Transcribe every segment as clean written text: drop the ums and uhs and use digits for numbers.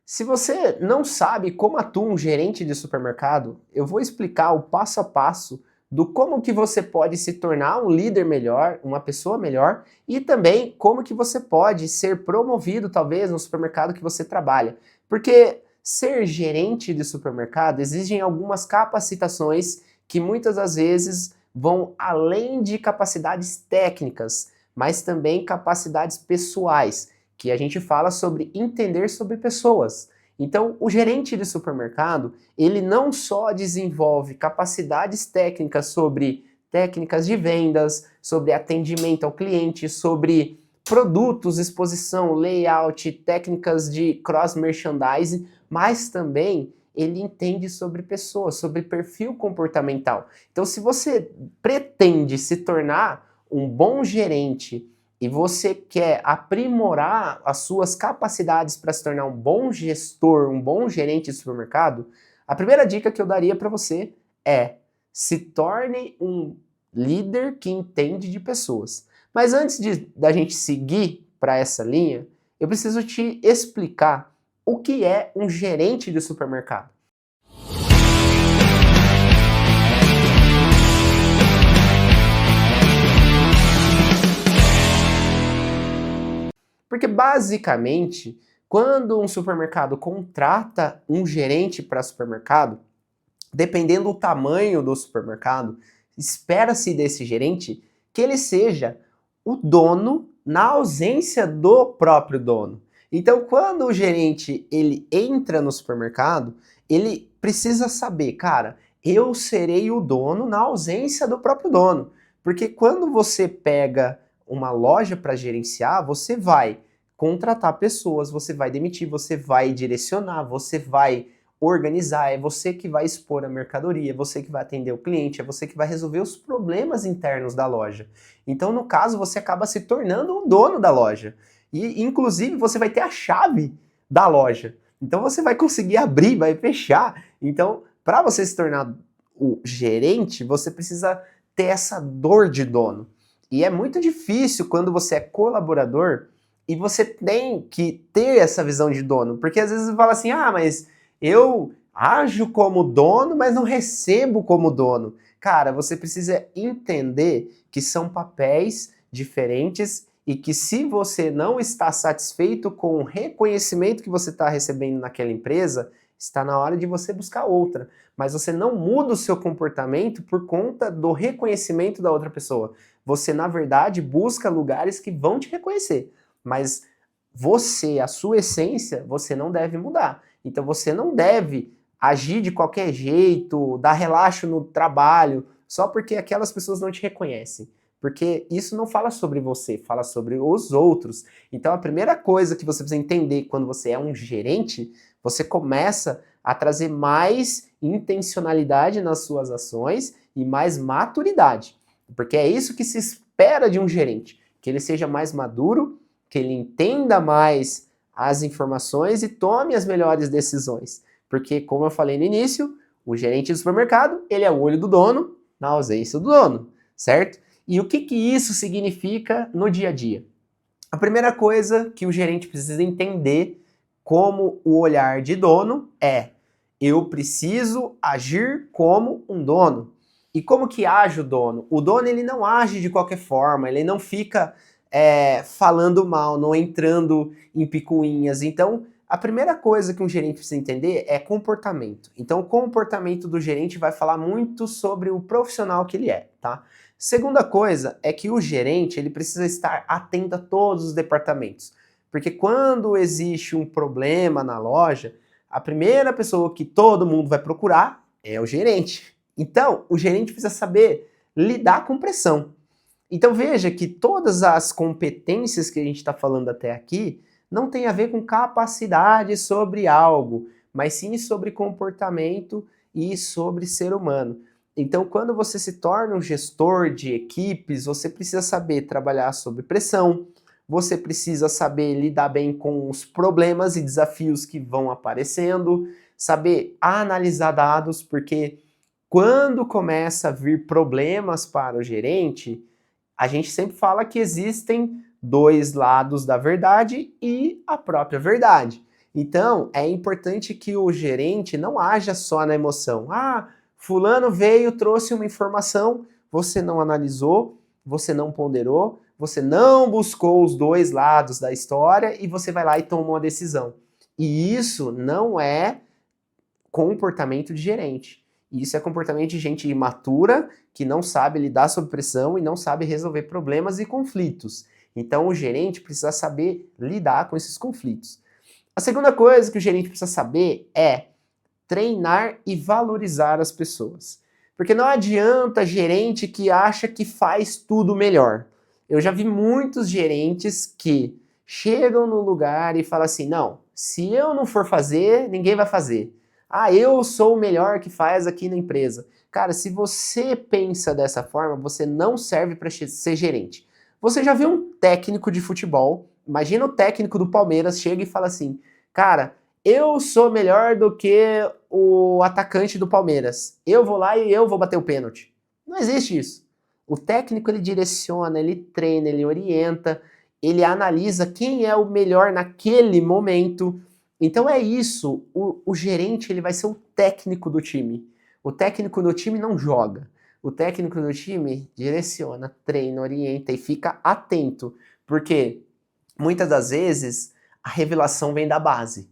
Se você não sabe como atua um gerente de supermercado, eu vou explicar o passo a passo do como que você pode se tornar um líder melhor, uma pessoa melhor, e também como que você pode ser promovido talvez no supermercado que você trabalha. Porque ser gerente de supermercado exigem algumas capacitações que muitas das vezes vão além de capacidades técnicas, mas também capacidades pessoais, que a gente fala sobre entender sobre pessoas. Então, o gerente de supermercado, ele não só desenvolve capacidades técnicas sobre técnicas de vendas, sobre atendimento ao cliente, sobre produtos, exposição, layout, técnicas de cross-merchandising, mas também ele entende sobre pessoas, sobre perfil comportamental. Então, se você pretende se tornar um bom gerente e você quer aprimorar as suas capacidades para se tornar um bom gestor, um bom gerente de supermercado, a primeira dica que eu daria para você é: se torne um líder que entende de pessoas. Mas antes da gente seguir para essa linha, eu preciso te explicar o que é um gerente de supermercado. Porque basicamente, quando um supermercado contrata um gerente para supermercado, dependendo do tamanho do supermercado, espera-se desse gerente que ele seja o dono na ausência do próprio dono. Então, quando o gerente ele entra no supermercado, ele precisa saber, cara, eu serei o dono na ausência do próprio dono. Porque quando você pega uma loja para gerenciar, você vai contratar pessoas, você vai demitir, você vai direcionar, você vai organizar, é você que vai expor a mercadoria, é você que vai atender o cliente, é você que vai resolver os problemas internos da loja. Então, no caso, você acaba se tornando um dono da loja. E, inclusive, você vai ter a chave da loja. Então, você vai conseguir abrir, vai fechar. Então, para você se tornar o gerente, você precisa ter essa dor de dono. E é muito difícil quando você é colaborador e você tem que ter essa visão de dono. Porque às vezes você fala assim, mas eu ajo como dono, mas não recebo como dono. Cara, você precisa entender que são papéis diferentes e que se você não está satisfeito com o reconhecimento que você está recebendo naquela empresa, está na hora de você buscar outra. Mas você não muda o seu comportamento por conta do reconhecimento da outra pessoa. Você, na verdade, busca lugares que vão te reconhecer. Mas você, a sua essência, você não deve mudar. Então você não deve agir de qualquer jeito, dar relaxo no trabalho, só porque aquelas pessoas não te reconhecem. Porque isso não fala sobre você, fala sobre os outros. Então a primeira coisa que você precisa entender quando você é um gerente, você começa a trazer mais intencionalidade nas suas ações e mais maturidade. Porque é isso que se espera de um gerente, que ele seja mais maduro, que ele entenda mais as informações e tome as melhores decisões. Porque, como eu falei no início, o gerente do supermercado, ele é o olho do dono na ausência do dono, certo? E o que isso significa no dia a dia? A primeira coisa que o gerente precisa entender como o olhar de dono é: eu preciso agir como um dono. E como que age o dono? O dono ele não age de qualquer forma, ele não fica falando mal, não entrando em picuinhas. Então, a primeira coisa que um gerente precisa entender é comportamento. Então, o comportamento do gerente vai falar muito sobre o profissional que ele é, tá? Segunda coisa é que o gerente ele precisa estar atento a todos os departamentos. Porque quando existe um problema na loja, a primeira pessoa que todo mundo vai procurar é o gerente. Então, o gerente precisa saber lidar com pressão. Então veja que todas as competências que a gente está falando até aqui não tem a ver com capacidade sobre algo, mas sim sobre comportamento e sobre ser humano. Então, quando você se torna um gestor de equipes, você precisa saber trabalhar sob pressão, você precisa saber lidar bem com os problemas e desafios que vão aparecendo, saber analisar dados, porque quando começa a vir problemas para o gerente, a gente sempre fala que existem dois lados da verdade e a própria verdade. Então, é importante que o gerente não haja só na emoção. Ah, fulano veio, trouxe uma informação, você não analisou, você não ponderou, você não buscou os dois lados da história e você vai lá e toma uma decisão. E isso não é comportamento de gerente. Isso é comportamento de gente imatura, que não sabe lidar sob pressão e não sabe resolver problemas e conflitos. Então o gerente precisa saber lidar com esses conflitos. A segunda coisa que o gerente precisa saber é treinar e valorizar as pessoas. Porque não adianta gerente que acha que faz tudo melhor. Eu já vi muitos gerentes que chegam no lugar e falam assim: não, se eu não for fazer, ninguém vai fazer. Ah, eu sou o melhor que faz aqui na empresa. Cara, se você pensa dessa forma, você não serve para ser gerente. Você já viu um técnico de futebol? Imagina o técnico do Palmeiras chega e fala assim: cara, eu sou melhor do que o atacante do Palmeiras. Eu vou lá e eu vou bater o pênalti. Não existe isso. O técnico ele direciona, ele treina, ele orienta, ele analisa quem é o melhor naquele momento. Então é isso. O gerente ele vai ser o técnico do time. O técnico do time não joga. O técnico do time direciona, treina, orienta e fica atento. Porque muitas das vezes a revelação vem da base.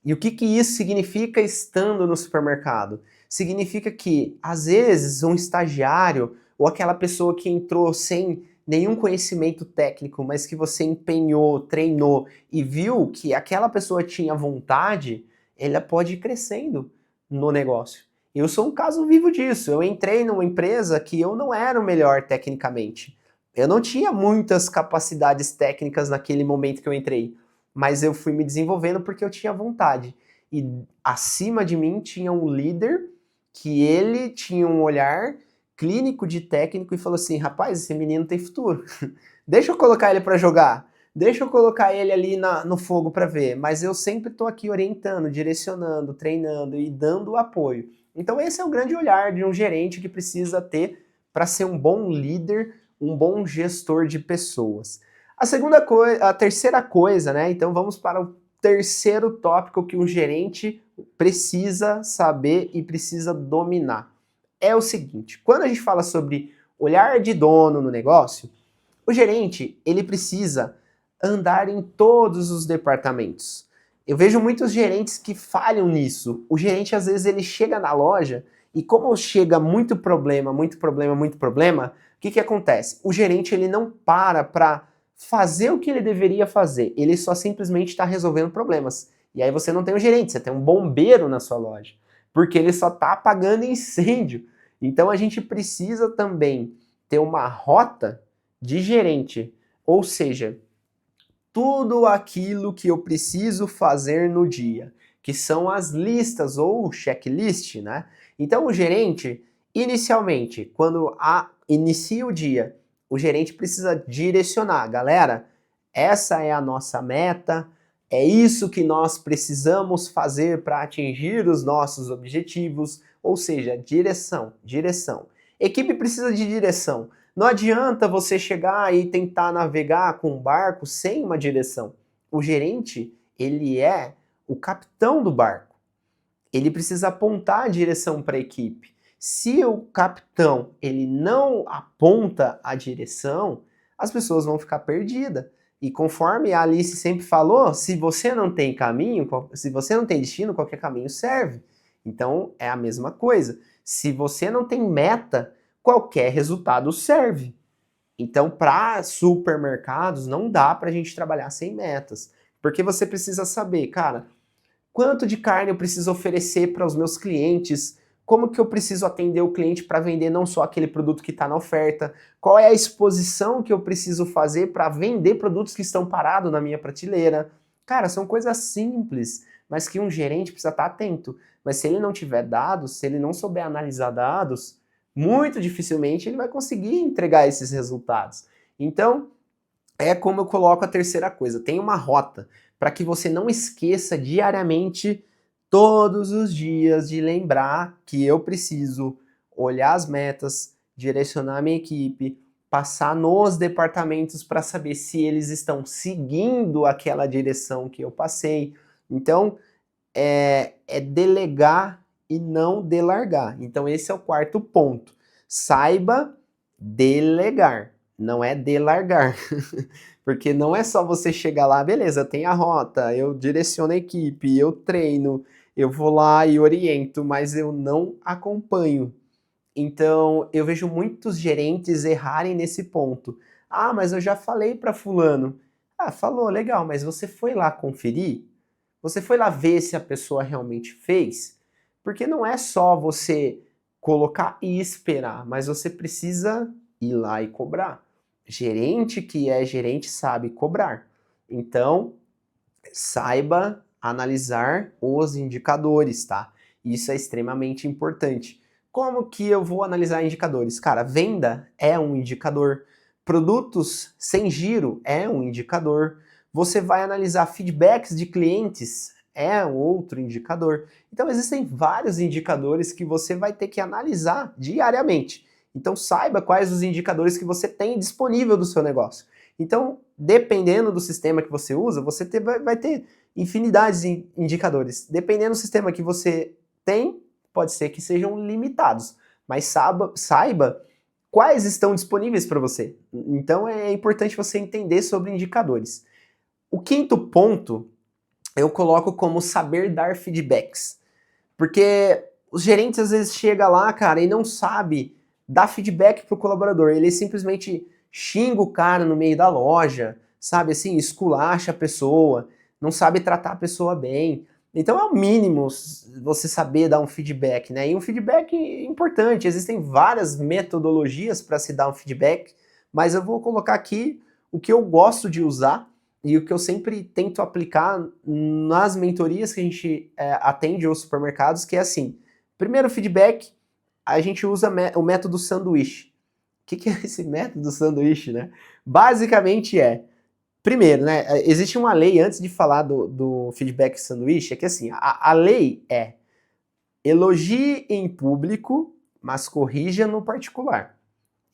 E o que, que isso significa estando no supermercado? Significa que, às vezes, um estagiário ou aquela pessoa que entrou sem nenhum conhecimento técnico, mas que você empenhou, treinou e viu que aquela pessoa tinha vontade, ela pode ir crescendo no negócio. Eu sou um caso vivo disso. Eu entrei numa empresa que eu não era o melhor tecnicamente. Eu não tinha muitas capacidades técnicas naquele momento que eu entrei, mas eu fui me desenvolvendo porque eu tinha vontade. E acima de mim tinha um líder que ele tinha um olhar clínico de técnico e falou assim: rapaz, esse menino tem futuro. Deixa eu colocar ele para jogar. Deixa eu colocar ele ali no fogo para ver. Mas eu sempre estou aqui orientando, direcionando, treinando e dando apoio. Então esse é o grande olhar de um gerente que precisa ter para ser um bom líder, um bom gestor de pessoas. A terceira coisa, né? Então vamos para o terceiro tópico que um gerente precisa saber e precisa dominar. É o seguinte, quando a gente fala sobre olhar de dono no negócio, o gerente, ele precisa andar em todos os departamentos. Eu vejo muitos gerentes que falham nisso. O gerente, às vezes, ele chega na loja e como chega muito problema, muito problema, muito problema, o que acontece? O gerente, ele não para fazer o que ele deveria fazer. Ele só simplesmente está resolvendo problemas. E aí você não tem um gerente, você tem um bombeiro na sua loja. Porque ele só está apagando incêndio. Então a gente precisa também ter uma rota de gerente. Ou seja, tudo aquilo que eu preciso fazer no dia, que são as listas ou checklist, né? Então o gerente, inicialmente, quando inicia o dia, o gerente precisa direcionar, galera, essa é a nossa meta, é isso que nós precisamos fazer para atingir os nossos objetivos, ou seja, direção, direção. Equipe precisa de direção. Não adianta você chegar e tentar navegar com um barco sem uma direção. O gerente, ele é o capitão do barco. Ele precisa apontar a direção para a equipe. Se o capitão ele não aponta a direção, as pessoas vão ficar perdidas. E conforme a Alice sempre falou, se você não tem caminho, se você não tem destino, qualquer caminho serve. Então é a mesma coisa. Se você não tem meta, qualquer resultado serve. Então, para supermercados, não dá para a gente trabalhar sem metas. Porque você precisa saber, cara, quanto de carne eu preciso oferecer para os meus clientes, como que eu preciso atender o cliente para vender não só aquele produto que está na oferta, qual é a exposição que eu preciso fazer para vender produtos que estão parados na minha prateleira. Cara, são coisas simples, mas que um gerente precisa estar atento. Mas se ele não tiver dados, se ele não souber analisar dados, muito dificilmente ele vai conseguir entregar esses resultados. Então, é como eu coloco a terceira coisa, tem uma rota para que você não esqueça diariamente, todos os dias, de lembrar que eu preciso olhar as metas, direcionar a minha equipe, passar nos departamentos para saber se eles estão seguindo aquela direção que eu passei, Então, é delegar e não delargar. Então, esse é o quarto ponto. Saiba delegar, não é delargar. Porque não é só você chegar lá, beleza, tem a rota, eu direciono a equipe, eu treino, eu vou lá e oriento, mas eu não acompanho. Então, eu vejo muitos gerentes errarem nesse ponto. Ah, mas eu já falei para fulano. Ah, falou, legal, mas você foi lá conferir? Você foi lá ver se a pessoa realmente fez? Porque não é só você colocar e esperar, mas você precisa ir lá e cobrar. Gerente que é gerente sabe cobrar. Então, saiba analisar os indicadores, tá? Isso é extremamente importante. Como que eu vou analisar indicadores? Cara, venda é um indicador, produtos sem giro é um indicador, você vai analisar feedbacks de clientes, é um outro indicador. Então existem vários indicadores que você vai ter que analisar diariamente. Então saiba quais os indicadores que você tem disponível do seu negócio. Então, dependendo do sistema que você usa, você vai ter infinidade de indicadores. Dependendo do sistema que você tem, pode ser que sejam limitados, mas saiba quais estão disponíveis para você. Então é importante você entender sobre indicadores. O quinto ponto eu coloco como saber dar feedbacks. Porque os gerentes às vezes chegam lá, cara, e não sabe dar feedback pro colaborador. Ele simplesmente xinga o cara no meio da loja, sabe assim, esculacha a pessoa, não sabe tratar a pessoa bem. Então é o mínimo você saber dar um feedback, né? E um feedback importante, existem várias metodologias para se dar um feedback, mas eu vou colocar aqui o que eu gosto de usar e o que eu sempre tento aplicar nas mentorias que a gente atende aos supermercados, que é assim, primeiro feedback, a gente usa o método sanduíche. O que é esse método sanduíche, né? Basicamente primeiro, né, existe uma lei, antes de falar do feedback sanduíche, é que assim, a lei é elogie em público, mas corrija no particular.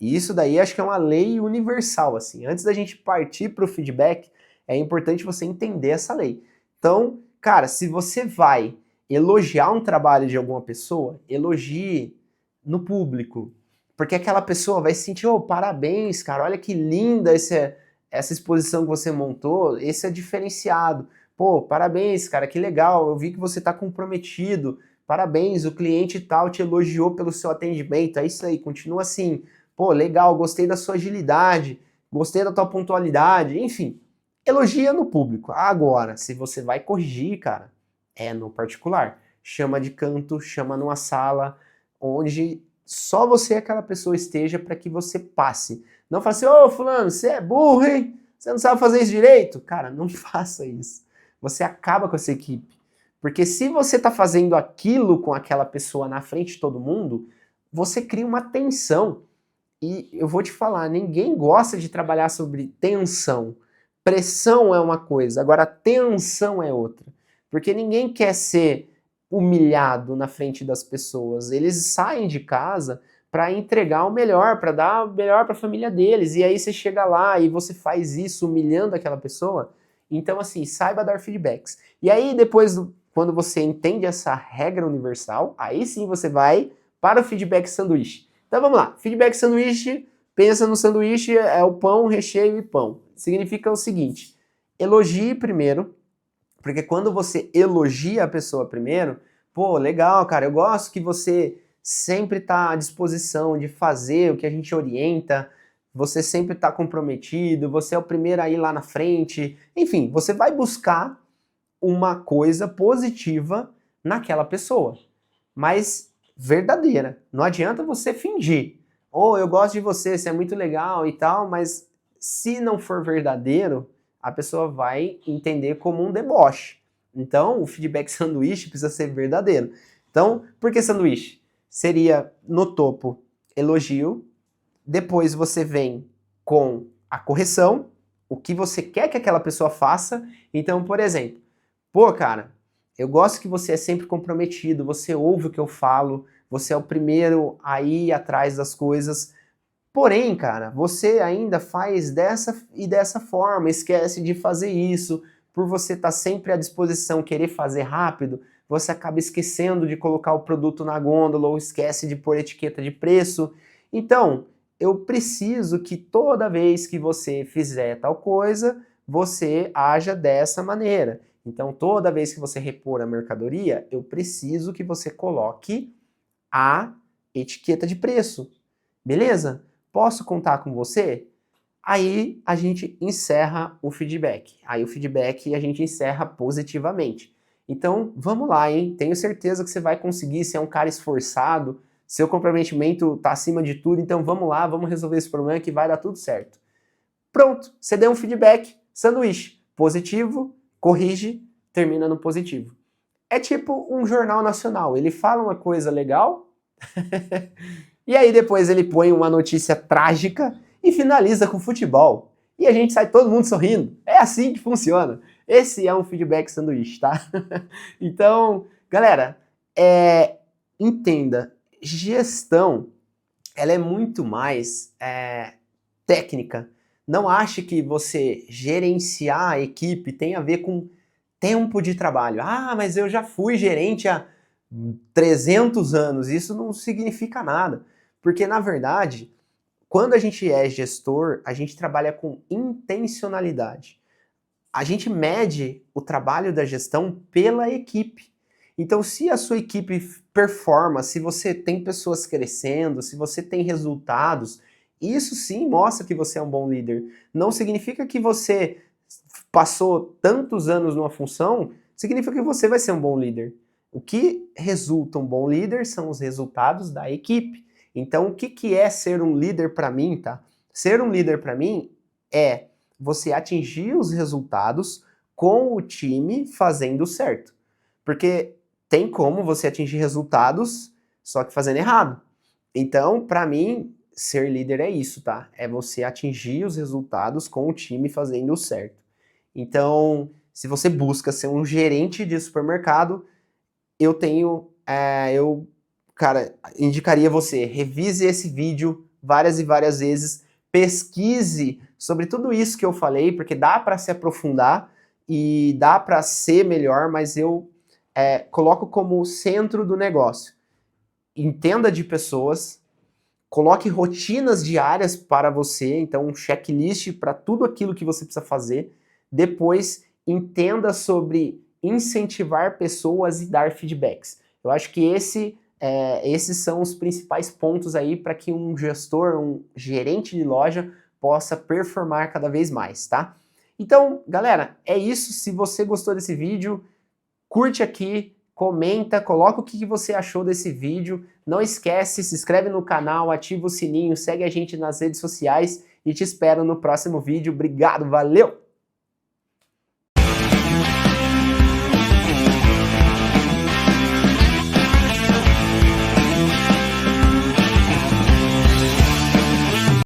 E isso daí acho que é uma lei universal, assim. Antes da gente partir para o feedback, é importante você entender essa lei. Então, cara, se você vai elogiar um trabalho de alguma pessoa, elogie no público. Porque aquela pessoa vai se sentir, oh, parabéns, cara, olha que linda essa exposição que você montou, esse é diferenciado. Pô, parabéns, cara, que legal, eu vi que você está comprometido. Parabéns, o cliente tal te elogiou pelo seu atendimento. É isso aí, continua assim. Pô, legal, gostei da sua agilidade, gostei da tua pontualidade, enfim. Elogia no público. Agora, se você vai corrigir, cara, é no particular. Chama de canto, chama numa sala onde só você e aquela pessoa esteja para que você passe. Não fala assim, ô fulano, você é burro, hein? Você não sabe fazer isso direito? Cara, não faça isso. Você acaba com essa equipe. Porque se você está fazendo aquilo com aquela pessoa na frente de todo mundo, você cria uma tensão. E eu vou te falar, ninguém gosta de trabalhar sobre tensão. Pressão é uma coisa, agora tensão é outra. Porque ninguém quer ser humilhado na frente das pessoas. Eles saem de casa para entregar o melhor, para dar o melhor para a família deles. E aí você chega lá e você faz isso humilhando aquela pessoa. Então, assim, saiba dar feedbacks. E aí, depois, quando você entende essa regra universal, aí sim você vai para o feedback sanduíche. Então vamos lá, feedback sanduíche, pensa no sanduíche, é o pão, recheio e pão. Significa o seguinte, elogie primeiro, porque quando você elogia a pessoa primeiro, pô, legal, cara, eu gosto que você sempre está à disposição de fazer o que a gente orienta, você sempre está comprometido, você é o primeiro a ir lá na frente, enfim, você vai buscar uma coisa positiva naquela pessoa, mas verdadeira. Não adianta você fingir. Ou eu gosto de você, você é muito legal e tal, mas se não for verdadeiro, a pessoa vai entender como um deboche. Então, o feedback sanduíche precisa ser verdadeiro. Então, por que sanduíche? Seria no topo elogio, depois você vem com a correção, o que você quer que aquela pessoa faça. Então, por exemplo, pô, cara, eu gosto que você é sempre comprometido, você ouve o que eu falo, você é o primeiro a ir atrás das coisas. Porém, cara, você ainda faz dessa e dessa forma, esquece de fazer isso. por você estar sempre à disposição, querer fazer rápido, você acaba esquecendo de colocar o produto na gôndola ou esquece de pôr etiqueta de preço. Então, eu preciso que toda vez que você fizer tal coisa, você haja dessa maneira. Então, toda vez que você repor a mercadoria, eu preciso que você coloque a etiqueta de preço. Beleza? Posso contar com você? Aí a gente encerra o feedback. Aí o feedback a gente encerra positivamente. Então, vamos lá, hein? Tenho certeza que você vai conseguir, você é um cara esforçado, seu comprometimento tá acima de tudo, então vamos lá, vamos resolver esse problema que vai dar tudo certo. Pronto, você deu um feedback, sanduíche, positivo, corrige, termina no positivo. É tipo um jornal nacional, ele fala uma coisa legal, e aí depois ele põe uma notícia trágica e finaliza com futebol. E a gente sai todo mundo sorrindo. É assim que funciona. Esse é um feedback sanduíche, tá? Então, galera, entenda, gestão, ela é muito mais técnica. Não ache que você gerenciar a equipe tem a ver com tempo de trabalho. Ah, mas eu já fui gerente há 300 anos. Isso não significa nada. Porque, na verdade, quando a gente é gestor, a gente trabalha com intencionalidade. A gente mede o trabalho da gestão pela equipe. Então, se a sua equipe performa, se você tem pessoas crescendo, se você tem resultados, isso sim mostra que você é um bom líder. Não significa que você passou tantos anos numa função, significa que você vai ser um bom líder. O que resulta um bom líder são os resultados da equipe. Então, o que é ser um líder para mim, tá? Ser um líder para mim é você atingir os resultados com o time fazendo certo. Porque tem como você atingir resultados só que fazendo errado. Então, para mim, ser líder é isso, tá? É você atingir os resultados com o time fazendo certo. Então, se você busca ser um gerente de supermercado, cara, indicaria você, revise esse vídeo várias e várias vezes, pesquise sobre tudo isso que eu falei, porque dá para se aprofundar e dá para ser melhor, mas eu coloco como centro do negócio. Entenda de pessoas, coloque rotinas diárias para você, então um checklist para tudo aquilo que você precisa fazer. Depois, entenda sobre incentivar pessoas e dar feedbacks. Eu acho que esses são os principais pontos aí para que um gestor, um gerente de loja possa performar cada vez mais, tá? Então, galera, é isso. Se você gostou desse vídeo, curte aqui, comenta, coloca o que você achou desse vídeo. Não esquece, se inscreve no canal, ativa o sininho, segue a gente nas redes sociais e te espero no próximo vídeo. Obrigado, valeu!